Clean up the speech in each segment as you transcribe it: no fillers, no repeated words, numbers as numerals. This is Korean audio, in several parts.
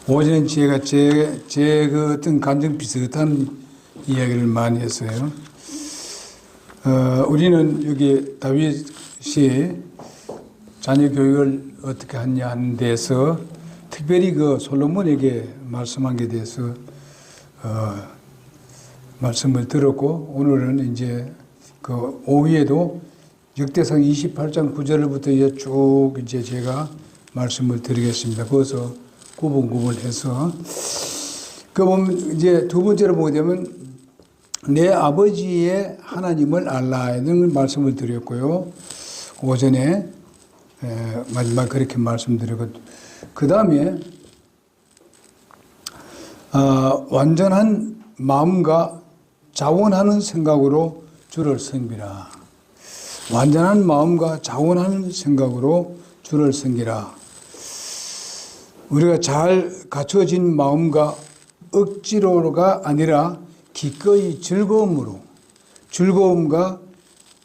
오전에 제가 그 어떤 감정 비슷한 이야기를 많이 했어요. 우리는 여기 다윗이 자녀 교육을 어떻게 하냐 하는 데서 특별히 그 솔로몬에게 말씀한 게 대해서 말씀을 들었고, 오늘은 이제 그 오후에도 역대상 28장 9절부터 이제 쭉 이제 제가 말씀을 드리겠습니다. 거기서 구분해서 그 보면 이제 두 번째로 보게 되면 내 아버지의 하나님을 알라는 말씀을 드렸고요. 오전에 마지막 그렇게 말씀드리고, 그 다음에 완전한 마음과 자원하는 생각으로 주를 섬기라. 완전한 마음과 자원하는 생각으로 주를 섬기라. 우리가 잘 갖춰진 마음과 억지로가 아니라 기꺼이 즐거움과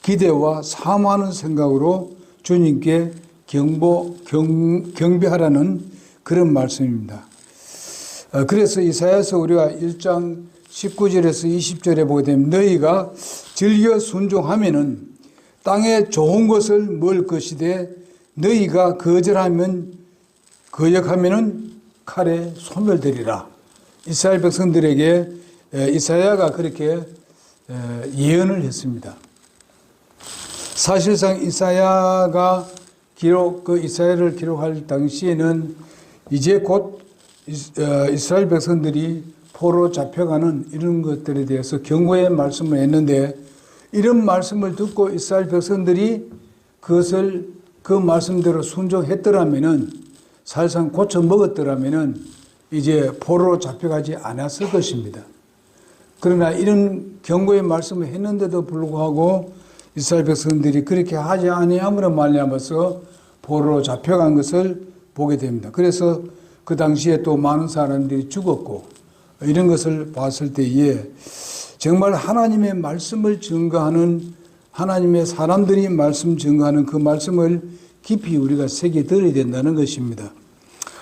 기대와 사모하는 생각으로 주님께 경배하라는 그런 말씀입니다. 그래서 이사야서 우리가 1장 19절에서 20절에 보게 되면 너희가 즐겨 순종하면은 땅에 좋은 것을 먹을 것이되 너희가 거역하면은 칼에 소멸되리라. 이스라엘 백성들에게 이사야가 그렇게 예언을 했습니다. 사실상 이사야가 이사야를 기록할 당시에는 이제 곧 이스라엘 백성들이 포로 잡혀가는 이런 것들에 대해서 경고의 말씀을 했는데, 이런 말씀을 듣고 이스라엘 백성들이 그 말씀대로 순종했더라면은, 사실상 고쳐 먹었더라면은 이제 포로로 잡혀가지 않았을 것입니다. 그러나 이런 경고의 말씀을 했는데도 불구하고 이스라엘 백성들이 그렇게 하지 아니함으로 말미암아서 포로로 잡혀간 것을 보게 됩니다. 그래서 그 당시에 또 많은 사람들이 죽었고, 이런 것을 봤을 때에 정말 하나님의 말씀을 증거하는, 하나님의 사람들이 말씀 증거하는 그 말씀을 깊이 우리가 새겨들어야 된다는 것입니다.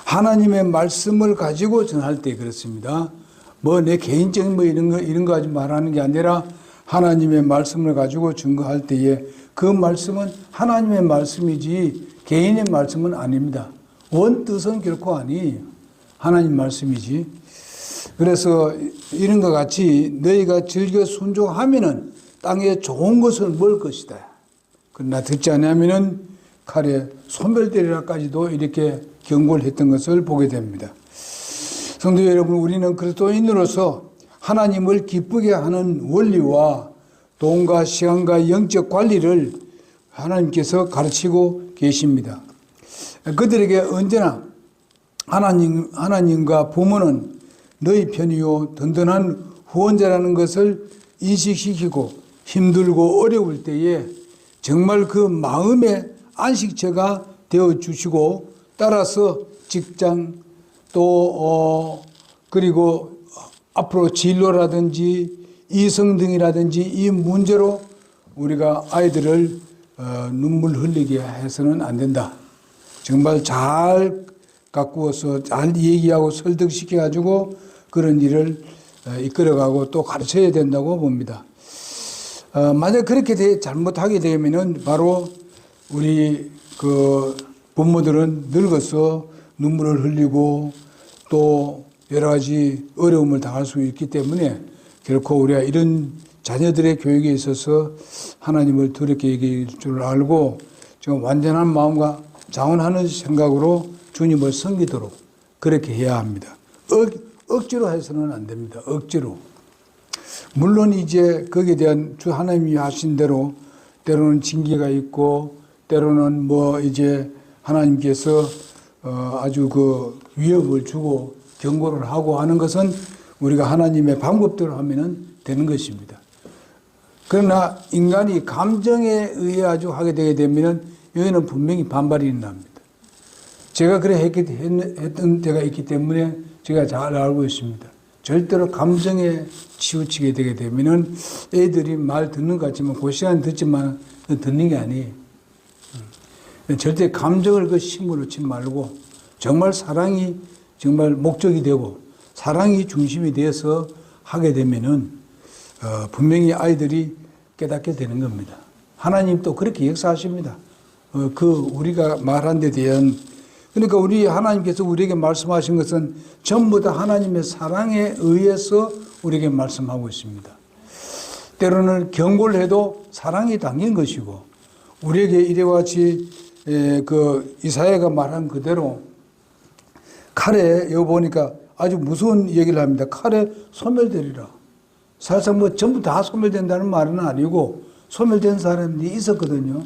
하나님의 말씀을 가지고 전할 때 그렇습니다. 내 개인적인 이런 거 가지고 말하는 게 아니라 하나님의 말씀을 가지고 증거할 때에 그 말씀은 하나님의 말씀이지 개인의 말씀은 아닙니다. 원뜻은 결코 아니에요. 하나님 말씀이지. 그래서 이런 것 같이 너희가 즐겨 순종하면은 땅에 좋은 것을 먹을 것이다. 그러나 듣지 않으면은 칼에 소멸되리라까지도 이렇게 경고를 했던 것을 보게 됩니다. 성도 여러분, 우리는 그리스도인으로서 하나님을 기쁘게 하는 원리와 돈과 시간과 영적 관리를 하나님께서 가르치고 계십니다. 그들에게 언제나 하나님과 부모는 너희 편이요 든든한 후원자라는 것을 인식시키고, 힘들고 어려울 때에 정말 그 마음의 안식처가 되어주시고, 따라서 직장 또 그리고 앞으로 진로라든지 이성 등이라든지 이 문제로 우리가 아이들을 눈물 흘리게 해서는 안 된다. 정말 잘 가꾸어서 잘 얘기하고 설득시켜가지고 그런 일을 이끌어가고 또 가르쳐야 된다고 봅니다. 만약 그렇게 잘못하게 되면은 바로 우리 그 부모들은 늙어서 눈물을 흘리고 또 여러 가지 어려움을 당할 수 있기 때문에 결코 우리가 이런 자녀들의 교육에 있어서 하나님을 더럽게 여길 줄 알고 지금 완전한 마음과 자원하는 생각으로 주님을 섬기도록 그렇게 해야 합니다. 억지로 해서는 안 됩니다. 억지로. 물론 이제 거기에 대한 주 하나님이 하신 대로 때로는 징계가 있고 때로는 이제 하나님께서 아주 그 위협을 주고 경고를 하고 하는 것은 우리가 하나님의 방법대로 하면은 되는 것입니다. 그러나 인간이 감정에 의해 아주 하게 되게 되면은 여기는 분명히 반발이 납니다. 제가 그래 했던 때가 있기 때문에 제가 잘 알고 있습니다. 절대로 감정에 치우치게 되게 되면은 애들이 말 듣는 것 같지만 그 시간 듣지만 듣는 게 아니에요. 절대 감정을 그 심으로 치지 말고 정말 사랑이 정말 목적이 되고 사랑이 중심이 되어서 하게 되면은 분명히 아이들이 깨닫게 되는 겁니다. 하나님 또 그렇게 역사하십니다. 우리가 말한 데 대한, 그러니까 우리 하나님께서 우리에게 말씀하신 것은 전부 다 하나님의 사랑에 의해서 우리에게 말씀하고 있습니다. 때로는 경고를 해도 사랑이 담긴 것이고, 우리에게 이래와 같이 이사야가 말한 그대로 칼에, 여기 보니까 아주 무서운 얘기를 합니다. 칼에 소멸되리라. 사실상 뭐 전부 다 소멸된다는 말은 아니고 소멸된 사람들이 있었거든요.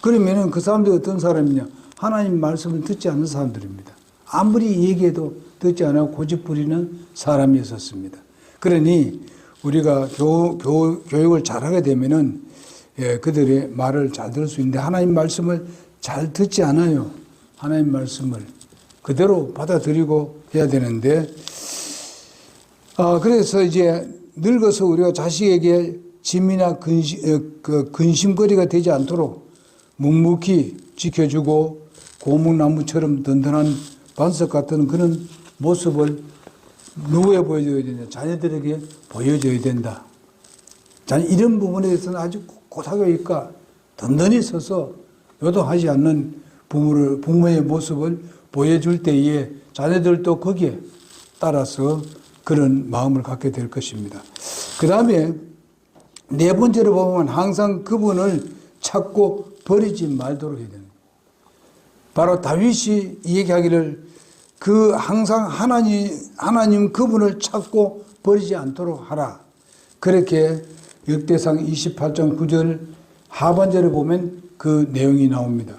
그러면은 그 사람들이 어떤 사람이냐? 하나님 말씀을 듣지 않는 사람들입니다. 아무리 얘기해도 듣지 않고 고집부리는 사람이었습니다. 그러니 우리가 교육을 잘하게 되면은 그들의 말을 잘 들을 수 있는데 하나님 말씀을 잘 듣지 않아요. 하나님 말씀을 그대로 받아들이고 해야 되는데, 그래서 이제 늙어서 우리가 자식에게 짐이나 근심거리가 되지 않도록 묵묵히 지켜주고 고목나무처럼 든든한 반석 같은 그런 모습을 누구에 보여줘야 되냐? 자녀들에게 보여줘야 된다. 이런 부분에 대해서는 아주 고사교육과 든든히 서서 요동하지 않는 부모의 모습을 보여줄 때에 자녀들도 거기에 따라서 그런 마음을 갖게 될 것입니다. 그 다음에 네 번째로 보면 항상 그분을 찾고 버리지 말도록 해야 됩니다. 바로 다윗이 얘기하기를 항상 하나님 그분을 찾고 버리지 않도록 하라. 그렇게 역대상 28장 9절 하반절에 보면 그 내용이 나옵니다.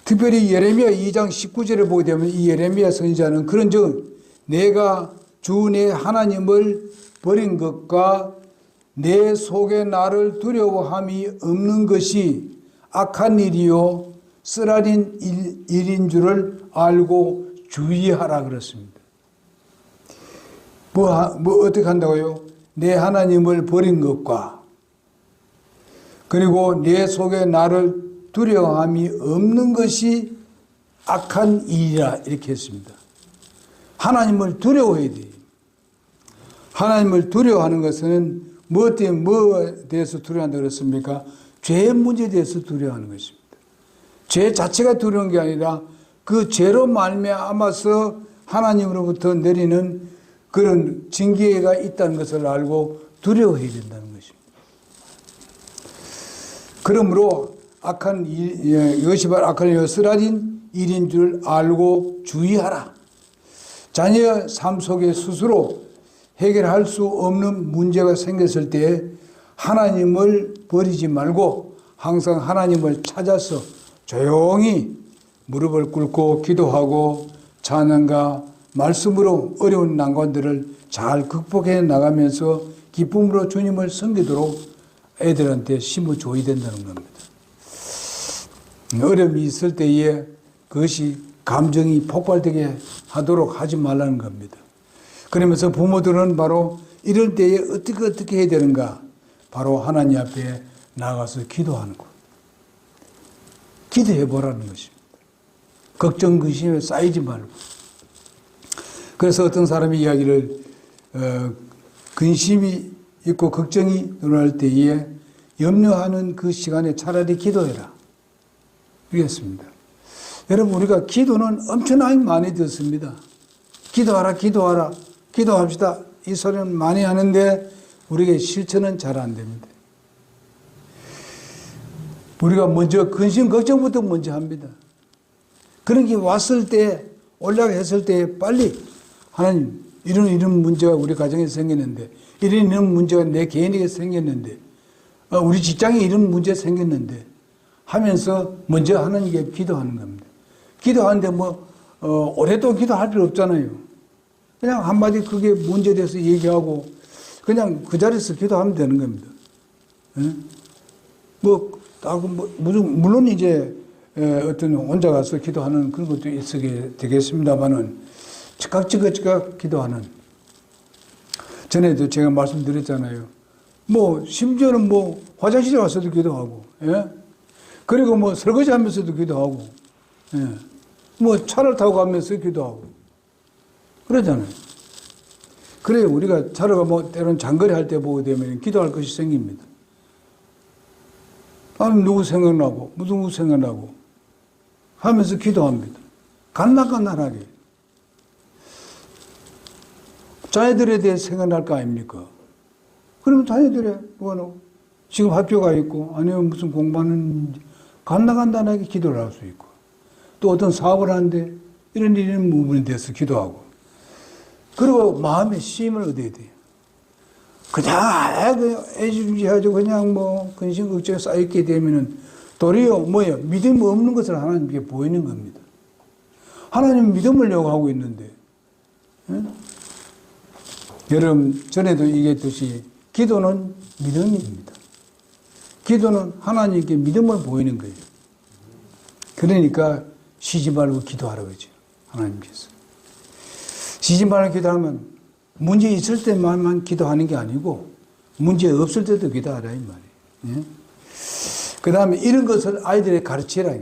특별히 예레미야 2장 19절에 보게 되면 이 예레미야 선지자는 그런즉 내가 주 내 하나님을 버린 것과 내 속에 나를 두려워함이 없는 것이 악한 일이요 쓰라린 일인 줄을 알고 주의하라 그랬습니다. 뭐 어떻게 한다고요? 내 하나님을 버린 것과 그리고 내 속에 나를 두려워함이 없는 것이 악한 일이라 이렇게 했습니다. 하나님을 두려워해야 돼요. 하나님을 두려워하는 것은 뭐에 대해서 두려워한다 그랬습니까? 죄의 문제에 대해서 두려워하는 것입니다. 죄 자체가 두려운 게 아니라 그 죄로 말미암아서 하나님으로부터 내리는 그런 징계가 있다는 것을 알고 두려워해야 된다는 것입니다. 그러므로 이것이 바로 악한 일이요 쓰라린 일인 줄 알고 주의하라. 자녀의 삶 속에 스스로 해결할 수 없는 문제가 생겼을 때 하나님을 버리지 말고 항상 하나님을 찾아서 조용히 무릎을 꿇고 기도하고 찬양과 말씀으로 어려운 난관들을 잘 극복해 나가면서 기쁨으로 주님을 섬기도록 애들한테 심어줘야 된다는 겁니다. 어려움이 있을 때에 그것이 감정이 폭발되게 하도록 하지 말라는 겁니다. 그러면서 부모들은 바로 이럴 때에 어떻게 해야 되는가? 바로 하나님 앞에 나가서 기도하는 것. 기도해 보라는 것입니다. 걱정, 근심에 쌓이지 말고. 그래서 어떤 사람이 이야기를 근심이 있고 걱정이 늘어날 때에 염려하는 그 시간에 차라리 기도해라. 그랬습니다. 여러분 우리가 기도는 엄청나게 많이 듣습니다. 기도하라 기도합시다. 이 소리는 많이 하는데 우리에게 실천은 잘 안 됩니다. 우리가 먼저 근심 걱정부터 먼저 합니다. 그런 게 왔을 때 올라갔을 때 빨리 하나님 이런 문제가 우리 가정에 생겼는데 이런 문제가 내 개인에게 생겼는데 우리 직장에 이런 문제 생겼는데 하면서 먼저 하나님께 기도하는 겁니다. 기도하는데 오랫동안 기도할 필요 없잖아요. 그냥 한마디 그게 문제에 대해서 얘기하고 그냥 그 자리에서 기도하면 되는 겁니다. 물론 이제 어떤 혼자 가서 기도하는 그런 것도 있게 되겠습니다만은 즉각 기도하는. 전에도 제가 말씀드렸잖아요. 심지어는 화장실에 가서도 기도하고, 예? 그리고 설거지 하면서도 기도하고, 예? 차를 타고 가면서 기도하고, 그러잖아요. 그래 우리가 자료가 뭐 때로는 장거리 할 때 보게 되면 기도할 것이 생깁니다. 아니 누구 생각나고 무슨 생각나고 하면서 기도합니다. 간날간날하게. 자녀들에 대해 생각날 거 아닙니까? 그러면 자녀들의 뭐는 지금 학교가 있고 아니면 무슨 공부하는 간단하게 기도를 할 수 있고 또 어떤 사업을 하는데 이런 부분에 대해서 기도하고 그리고 마음의 쉼을 얻어야 돼요. 그냥 애지중지하죠. 그냥 뭐 근심 걱정에 쌓이게 되면은 도리어 뭐예요? 믿음 없는 것을 하나님께 보이는 겁니다. 하나님 믿음을 요구하고 있는데 여러분 전에도 얘기했듯이 기도는 믿음입니다. 기도는 하나님께 믿음을 보이는 거예요. 그러니까 쉬지 말고 기도하라고 하죠. 하나님께서. 쉬지 말고 기도하면 문제 있을 때만 기도하는 게 아니고 문제 없을 때도 기도하라 이 말이에요. 예? 그 다음에 이런 것을 아이들에게 가르치라.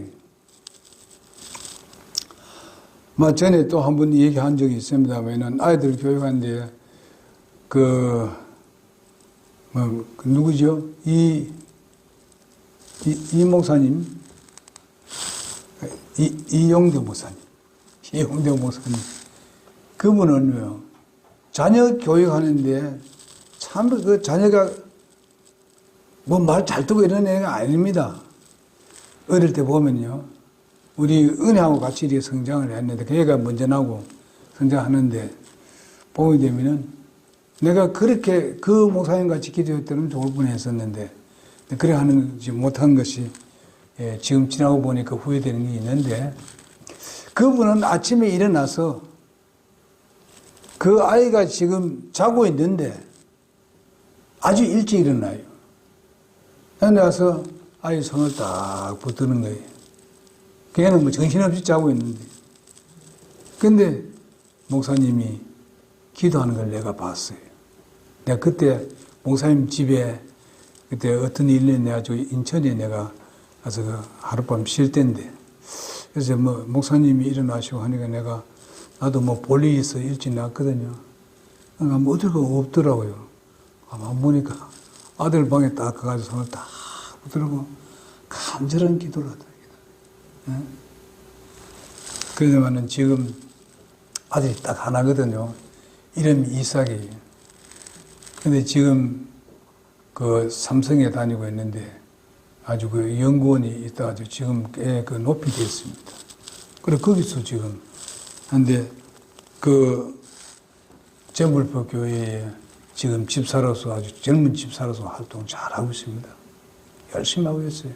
전에 또 한 번 얘기한 적이 있습니다만 아이들 교육하는데 그 누구죠? 이 목사님, 이용대 목사님, 그분은요, 자녀 교육하는데 참 그 자녀가 뭐 말 잘 듣고 이런 애가 아닙니다. 어릴 때 보면요, 우리 은혜하고 같이 이렇게 성장을 했는데, 그 애가 먼저 나고 성장하는데, 보게 되면은 내가 그렇게 그 목사님 같이 기도했더라면 좋을 뻔했었는데, 그래 하는지 못한 것이 지금 지나고 보니까 후회되는 게 있는데 그분은 아침에 일어나서 그 아이가 지금 자고 있는데 아주 일찍 일어나요. 일어나서 아이 손을 딱 붙드는 거예요. 걔는 뭐 정신없이 자고 있는데. 근데 목사님이 기도하는 걸 내가 봤어요. 내가 그때 목사님 집에 그때 어떤 일로 내가지고 인천에 내가 가서 그 하룻밤 쉴 때인데 그래서 뭐 목사님이 일어나시고 하니까 내가 나도 뭐 볼 일이 있어 일찍 나왔거든요. 그러니까 뭐 어떨 거 없더라고요. 가만 보니까 아들 방에 딱 가가지고 손을 딱 붙들고 간절한 기도를 하더라고요. 그러지만은 지금 아들이 딱 하나거든요. 이름이 이삭이에요. 근데 지금 그 삼성에 다니고 있는데 아주 그 연구원이 있다가지고 지금 꽤 그 높이 되어 있습니다. 그래 거기서 지금 한데 그 재물포 교회에 지금 집사로서 아주 젊은 집사로서 활동 잘하고 있습니다. 열심히 하고 있어요.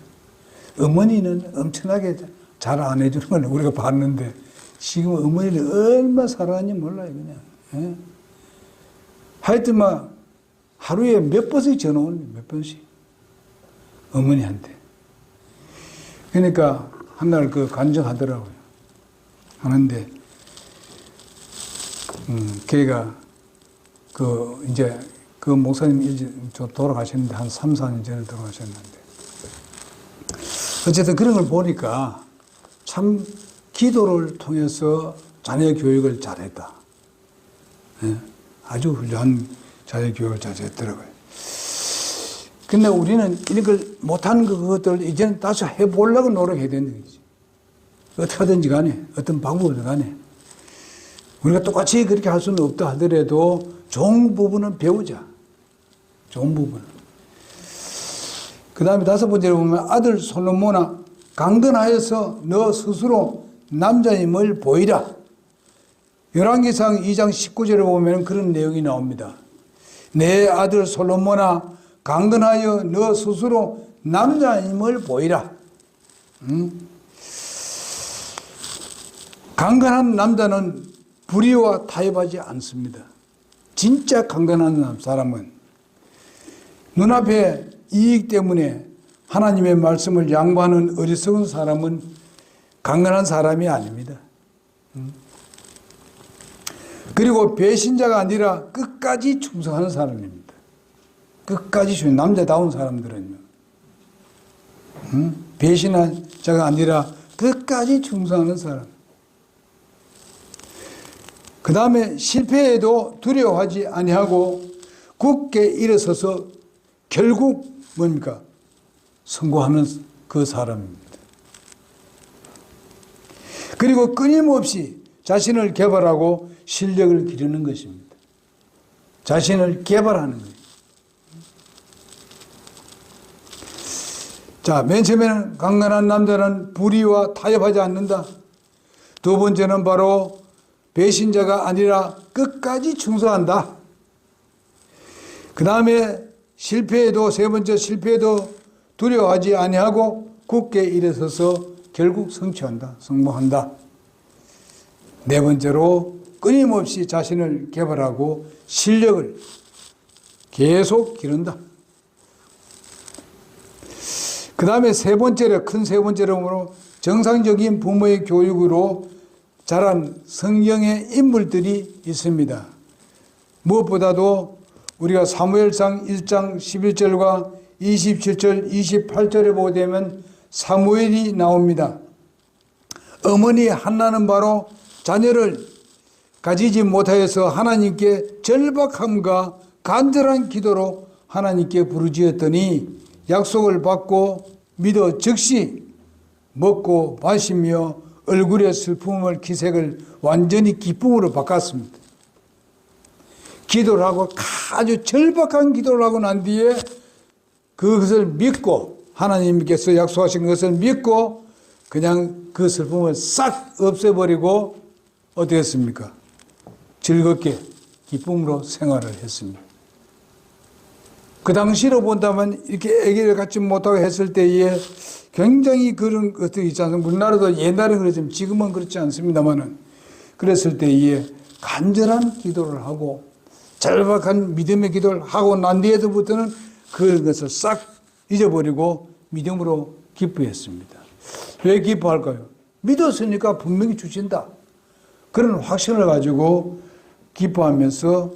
어머니는 엄청나게 잘 안 해주는 건 우리가 봤는데 지금 어머니를 얼마나 사랑하는지 몰라요 그냥. 예? 하여튼 막 하루에 몇 번씩 전화 오는 몇 번씩 어머니한테. 그러니까 한날 그 간증하더라고요. 하는데 걔가 그 이제 그 목사님 이제 돌아가셨는데 한 3, 4년 전에 돌아가셨는데 어쨌든 그런 걸 보니까 참 기도를 통해서 자녀 교육을 잘했다. 예? 아주 훌륭한 자녀 교육을 잘했더라고요. 근데 우리는 이런 걸 못하는 그것들 이제는 다시 해보려고 노력해야 되는 거지. 어떻게 하든지 간에, 어떤 방법을 간에. 우리가 똑같이 그렇게 할 수는 없다 하더라도 좋은 부분은 배우자. 좋은 부분은. 그 다음에 다섯 번째로 보면 아들 솔로몬아 강건하여서 너 스스로 남자임을 보이라. 열왕기상 2장 19절에 보면 그런 내용이 나옵니다. 내 아들 솔로몬아 강건하여 너 스스로 남자임을 보이라. 강건한 남자는 불의와 타협하지 않습니다. 진짜 강건한 사람은 눈앞에 이익 때문에 하나님의 말씀을 양보하는 어리석은 사람은 강건한 사람이 아닙니다. 그리고 배신자가 아니라 끝까지 충성하는 사람입니다. 끝까지 충성, 남자다운 사람들은요. 배신자가 아니라 끝까지 충성하는 사람. 그 다음에 실패해도 두려워하지 아니하고 굳게 일어서서 결국 뭡니까? 성공하는 그 사람입니다. 그리고 끊임없이 자신을 개발하고 실력을 기르는 것입니다. 자신을 개발하는 거예요. 자, 맨 처음에는 강건한 남자는 불의와 타협하지 않는다. 두 번째는 바로 배신자가 아니라 끝까지 충성한다. 그 다음에 실패해도, 세 번째 실패해도 두려워하지 아니하고 굳게 일어서서 결국 성취한다, 성공한다. 네 번째로 끊임없이 자신을 개발하고 실력을 계속 기른다. 그 다음에 세 번째로, 큰 세 번째로 정상적인 부모의 교육으로 자란 성경의 인물들이 있습니다. 무엇보다도 우리가 사무엘상 1장 11절과 27절, 28절에 보게 되면 사무엘이 나옵니다. 어머니 한나는 바로 자녀를 가지지 못하여서 하나님께 절박함과 간절한 기도로 하나님께 부르짖었더니 약속을 받고 믿어 즉시 먹고 마시며 얼굴의 슬픔을 기색을 완전히 기쁨으로 바꿨습니다. 기도를 하고 아주 절박한 기도를 하고 난 뒤에 그것을 믿고 하나님께서 약속하신 것을 믿고 그냥 그 슬픔을 싹 없애버리고 어떻게 했습니까? 즐겁게 기쁨으로 생활을 했습니다. 그 당시로 본다면 이렇게 아기를 갖지 못하고 했을 때에 굉장히 그런 것들이 있지 않습니까? 우리나라도 옛날에 그랬지만 지금은 그렇지 않습니다만은 그랬을 때에 간절한 기도를 하고 절박한 믿음의 기도를 하고 난 뒤에부터는 그런 것을 싹 잊어버리고 믿음으로 기뻐했습니다. 왜 기뻐할까요? 믿었으니까 분명히 주신다. 그런 확신을 가지고 기뻐하면서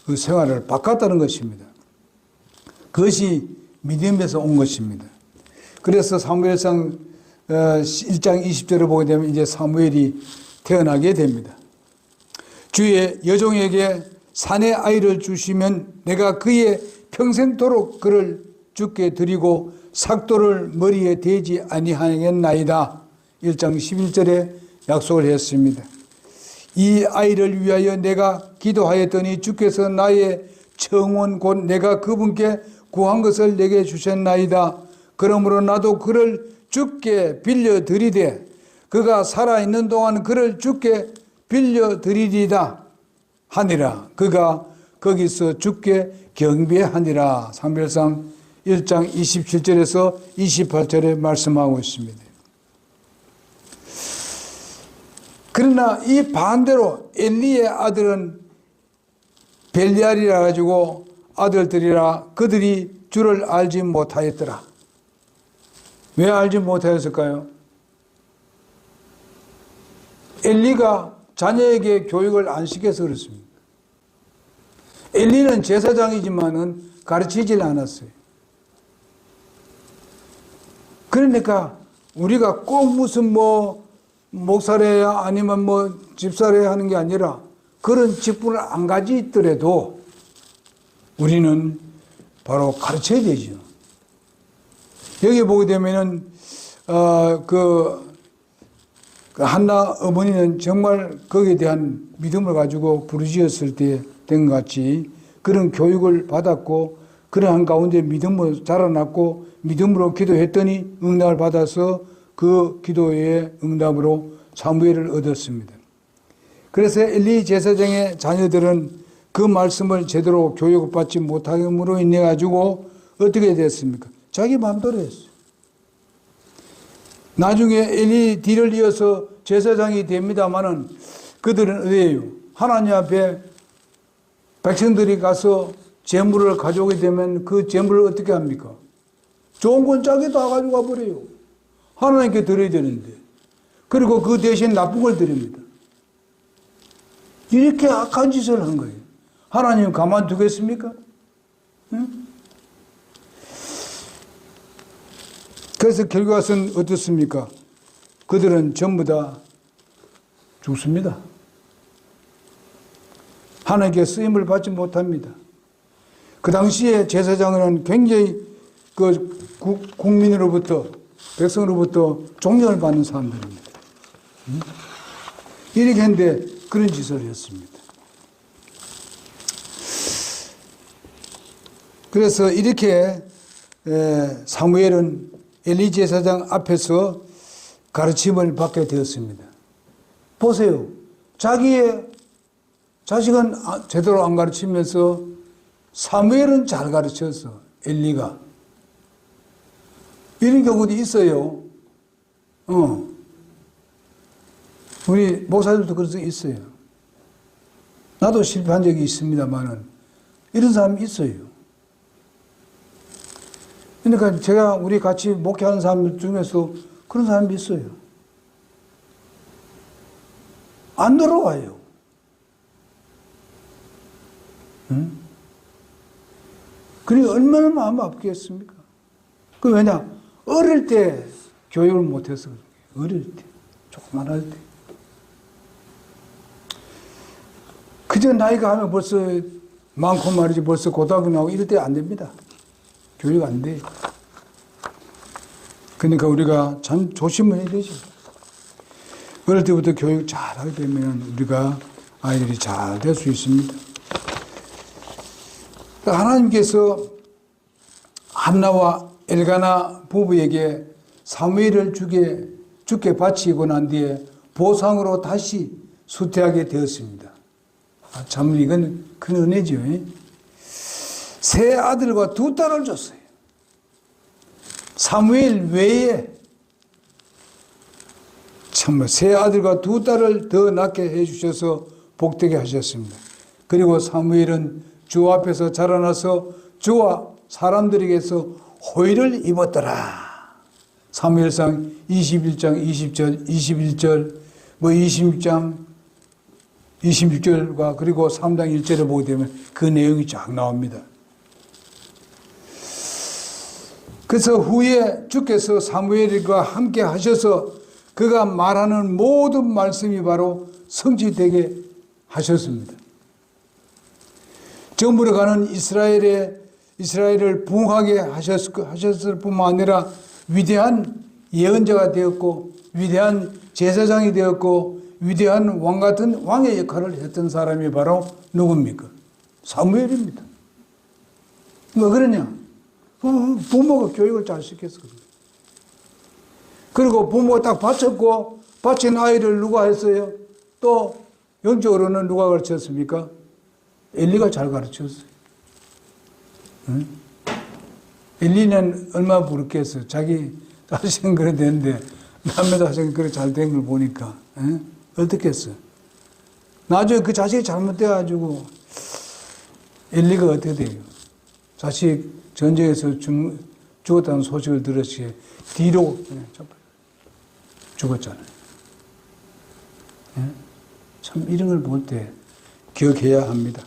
그 생활을 바꿨다는 것입니다. 그것이 믿음에서 온 것입니다. 그래서 사무엘상 1장 20절을 보게 되면 이제 사무엘이 태어나게 됩니다. 주의 여종에게 사내 아이를 주시면 내가 그의 평생도록 그를 주께 드리고 삭도를 머리에 대지 아니하겠나이다. 1장 11절에 약속을 했습니다. 이 아이를 위하여 내가 기도하였더니 주께서 나의 청원 곧 내가 그분께 구한 것을 내게 주셨나이다. 그러므로 나도 그를 주께 빌려드리되 그가 살아있는 동안 그를 주께 빌려드리리다 하니라. 그가 거기서 주께 경배하니라. 사무엘상 1장 27절에서 28절에 말씀하고 있습니다. 그러나 이 반대로 엘리의 아들은 벨리알이라 가지고 아들들이라 그들이 주를 알지 못하였더라. 왜 알지 못하였을까요? 엘리가 자녀에게 교육을 안 시켜서 그렇습니다. 엘리는 제사장이지만은 가르치질 않았어요. 그러니까 우리가 꼭 무슨 목사래야 아니면 집사래야 하는 게 아니라 그런 직분을 안 가지고 있더라도 우리는 바로 가르쳐야 되죠. 여기 보게 되면은 그 한나 어머니는 정말 거기에 대한 믿음을 가지고 부르짖었을 때 된 것 같이 그런 교육을 받았고 그러한 가운데 믿음으로 자라났고 믿음으로 기도했더니 응답을 받아서 그 기도의 응답으로 사무엘을 얻었습니다. 그래서 엘리 제사장의 자녀들은 그 말씀을 제대로 교육받지 못함으로 인해 가지고 어떻게 됐습니까? 자기 마음대로 했어요. 나중에 엘리 뒤를 이어서 제사장이 됩니다마는 그들은 어디에요? 하나님 앞에 백성들이 가서 재물을 가져오게 되면 그 재물을 어떻게 합니까? 좋은 건 짜게 다 가져가 버려요. 하나님께 드려야 되는데. 그리고 그 대신 나쁜 걸 드립니다. 이렇게 악한 짓을 한 거예요. 하나님 가만두겠습니까? 응? 그래서 결과는 어떻습니까? 그들은 전부 다 죽습니다. 하나님께 쓰임을 받지 못합니다. 그 당시에 제사장은 굉장히 국민으로부터, 백성으로부터 존경을 받는 사람들입니다. 이렇게 했는데 그런 짓을 했습니다. 그래서 이렇게 사무엘은 엘리 제사장 앞에서 가르침을 받게 되었습니다. 보세요. 자기의 자식은 제대로 안 가르치면서 사무엘은 잘 가르쳤어. 엘리가. 이런 경우도 있어요. 우리 목사들도 그런 적이 있어요. 나도 실패한 적이 있습니다만은 이런 사람이 있어요. 그러니까 제가 우리 같이 목회하는 사람들 중에서 그런 사람이 있어요. 안 들어와요. 응? 그러니까 얼마나 마음 아프겠습니까? 그 왜냐? 어릴 때 교육을 못해서 그래요. 어릴 때. 조그만할 때. 그저 나이가 하면 벌써 많고 말이지 벌써 고등학교 나오고 이럴 때 안 됩니다. 교육 안 돼요. 그러니까 우리가 참 조심을 해야 되죠. 어릴 때부터 교육 잘 하게 되면 우리가 아이들이 잘 될 수 있습니다. 하나님께서 한나와 엘가나 부부에게 사무엘을 죽게 바치고 난 뒤에 보상으로 다시 수태하게 되었습니다. 참 이건 큰 은혜죠. 세 아들과 두 딸을 줬어요. 사무엘 외에 참 세 아들과 두 딸을 더 낳게 해주셔서 복되게 하셨습니다. 그리고 사무엘은 주 앞에서 자라나서 주와 사람들에게서 호의를 입었더라. 사무엘상 21장 20절, 21절, 26장 26절과 그리고 3장 1절을 보게 되면 그 내용이 쫙 나옵니다. 그래서 후에 주께서 사무엘과 함께 하셔서 그가 말하는 모든 말씀이 바로 성취되게 하셨습니다. 저물어 가는 이스라엘을 부흥하게 하셨을 뿐만 아니라 위대한 예언자가 되었고 위대한 제사장이 되었고 위대한 왕 같은 왕의 역할을 했던 사람이 바로 누굽니까? 사무엘입니다. 왜 그러냐? 부모가 교육을 잘 시켰어. 그리고 부모가 딱 바쳤고 바친 아이를 누가 했어요? 또 영적으로는 누가 가르쳤습니까? 엘리가 잘 가르쳤어요. 응? 엘리는 얼마나 부럽겠어요. 자기 자식은 그래 되는데 남의 자식은 그래 잘 된 걸 보니까 어떻겠어요? 나중에 그 자식이 잘못돼가지고 엘리가 어떻게 돼요? 자식 전쟁에서 죽었다는 소식을 들었지 뒤로 죽었잖아요. 참 이런 걸 볼 때 기억해야 합니다.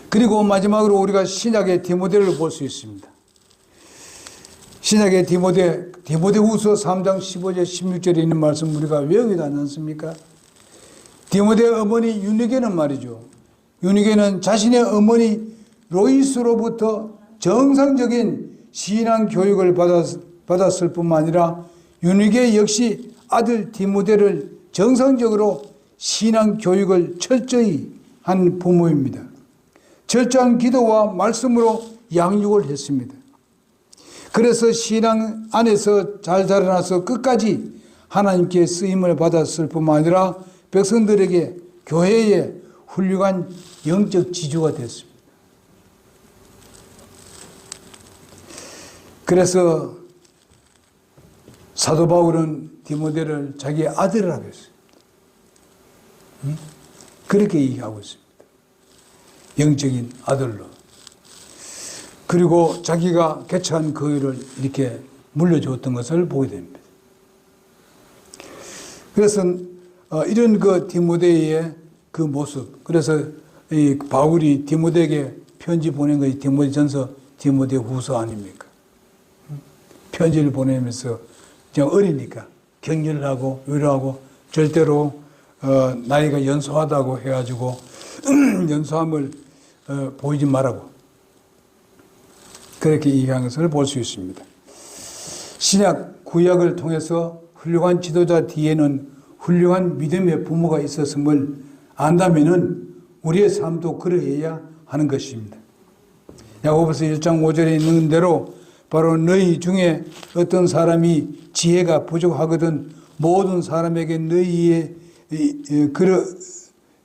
그리고 마지막으로 우리가 신약의 디모데를 볼 수 있습니다. 신약의 디모데후서 3장 15절 16절에 있는 말씀 우리가 외우기도 하지 않습니까? 디모데 어머니 유니게는 말이죠. 유니게는 자신의 어머니 로이스로부터 정상적인 신앙 교육을 받았을 뿐만 아니라 유니게 역시 아들 디모데를 정상적으로 신앙 교육을 철저히 한 부모입니다. 철저한 기도와 말씀으로 양육을 했습니다. 그래서 신앙 안에서 잘 자라나서 끝까지 하나님께 쓰임을 받았을 뿐만 아니라 백성들에게 교회의 훌륭한 영적 지주가 됐습니다. 그래서 사도 바울은 디모데를 자기의 아들이라고 했어요. 그렇게 얘기하고 있습니다. 영적인 아들로. 그리고 자기가 개척한 그 일을 이렇게 물려주었던 것을 보게 됩니다. 그래서 이런 그 디모데의 그 모습, 그래서 이 바울이 디모데에게 편지 보낸 것이 디모데전서, 디모데후서 아닙니까? 편지를 보내면서 그냥 어리니까 격려를 하고 위로하고 절대로 나이가 연소하다고 해가지고 연소함을 보이지 말라고 그렇게 얘기한 것을 볼 수 있습니다. 신약 구약을 통해서 훌륭한 지도자 뒤에는 훌륭한 믿음의 부모가 있었음을 안다면은 우리의 삶도 그러해야 하는 것입니다. 야고보서 1장 5절에 있는 대로 바로 너희 중에 어떤 사람이 지혜가 부족하거든 모든 사람에게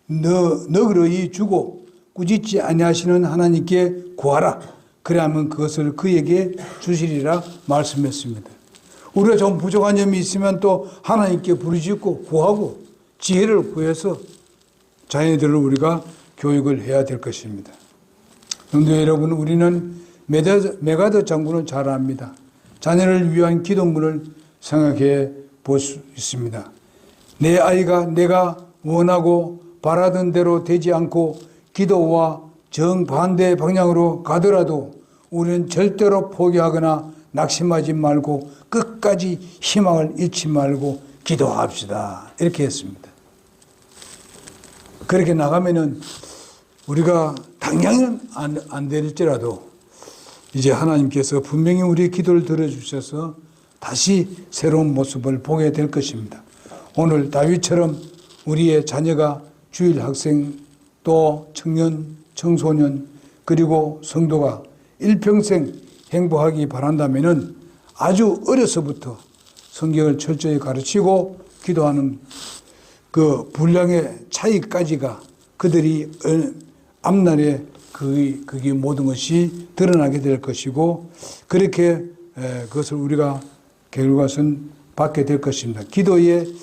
너그러이 주고 꾸짖지 아니하시는 하나님께 구하라. 그래야면 그것을 그에게 주시리라 말씀했습니다. 우리가 좀 부족한 점이 있으면 또 하나님께 부르짖고 구하고 지혜를 구해서 자녀들을 우리가 교육을 해야 될 것입니다. 성도 여러분, 우리는 메가더 장군을 잘 압니다. 자녀를 위한 기도문을 생각해 볼 수 있습니다. 내 아이가 내가 원하고 바라던 대로 되지 않고 기도와 정반대 방향으로 가더라도 우리는 절대로 포기하거나 낙심하지 말고 끝까지 희망을 잃지 말고 기도합시다. 이렇게 했습니다. 그렇게 나가면은 우리가 당장은 안 될지라도 이제 하나님께서 분명히 우리의 기도를 들어주셔서 다시 새로운 모습을 보게 될 것입니다. 오늘 다윗처럼 우리의 자녀가 주일 학생 또 청년, 청소년 그리고 성도가 일평생 행복하기 바란다면은 아주 어려서부터 성경을 철저히 가르치고 기도하는 그 분량의 차이까지가 그들이 앞날에 그게 모든 것이 드러나게 될 것이고 그렇게 그것을 우리가 결과선 받게 될 것입니다. 기도의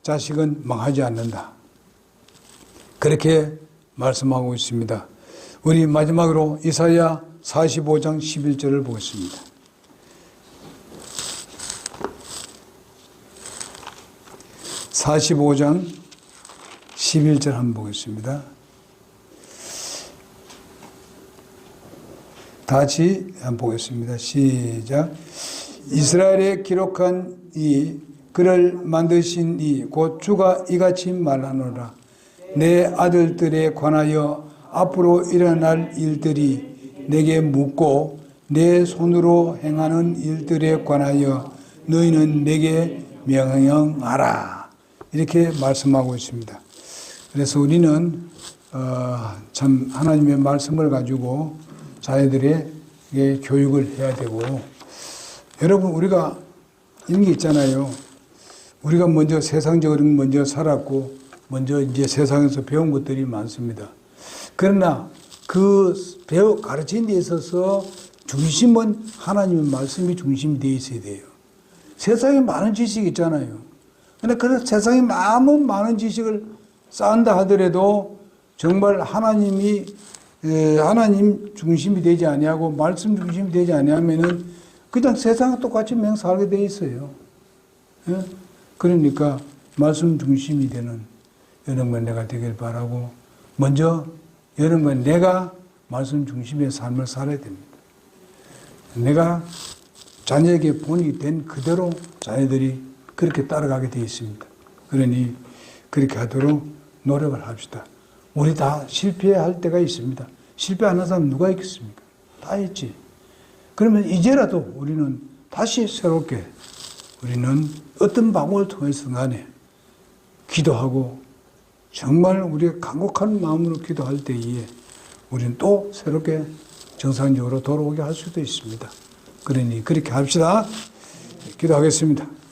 자식은 망하지 않는다. 그렇게 말씀하고 있습니다. 우리 마지막으로 이사야 45장 11절을 보겠습니다. (45장 11절) 한번 보겠습니다. 다시 한번 보겠습니다. 시작. 이스라엘에 기록한 이 그를 만드신 이 곧 주가 이같이 말하노라. 내 아들들에 관하여 앞으로 일어날 일들이 내게 묻고 내 손으로 행하는 일들에 관하여 너희는 내게 명령하라. 이렇게 말씀하고 있습니다. 그래서 우리는 참 하나님의 말씀을 가지고 자녀들에게 교육을 해야 되고 여러분 우리가 이런 게 있잖아요. 우리가 먼저 세상적으로 먼저 살았고 먼저 이제 세상에서 배운 것들이 많습니다. 그러나 그 가르치는 데 있어서 중심은 하나님의 말씀이 중심이 되어 있어야 돼요. 세상에 많은 지식이 있잖아요. 그런데 그 세상에 많은 지식을 쌓는다 하더라도 정말 하나님 중심이 되지 아니하고 말씀 중심이 되지 아니하면은 그냥 세상과 똑같이 맹 살게 돼 있어요. 예? 그러니까 말씀 중심이 되는 여러분 내가 되길 바라고 먼저 여러분 내가 말씀 중심의 삶을 살아야 됩니다. 내가 자녀에게 본이 된 그대로 자녀들이 그렇게 따라가게 되어 있습니다. 그러니 그렇게 하도록 노력을 합시다. 우리 다 실패할 때가 있습니다. 실패하는 사람 누가 있겠습니까? 다 있지. 그러면 이제라도 우리는 다시 새롭게 우리는 어떤 방법을 통해서든 간에 기도하고 정말 우리가 간곡한 마음으로 기도할 때에 우리는 또 새롭게 정상적으로 돌아오게 할 수도 있습니다. 그러니 그렇게 합시다. 기도하겠습니다.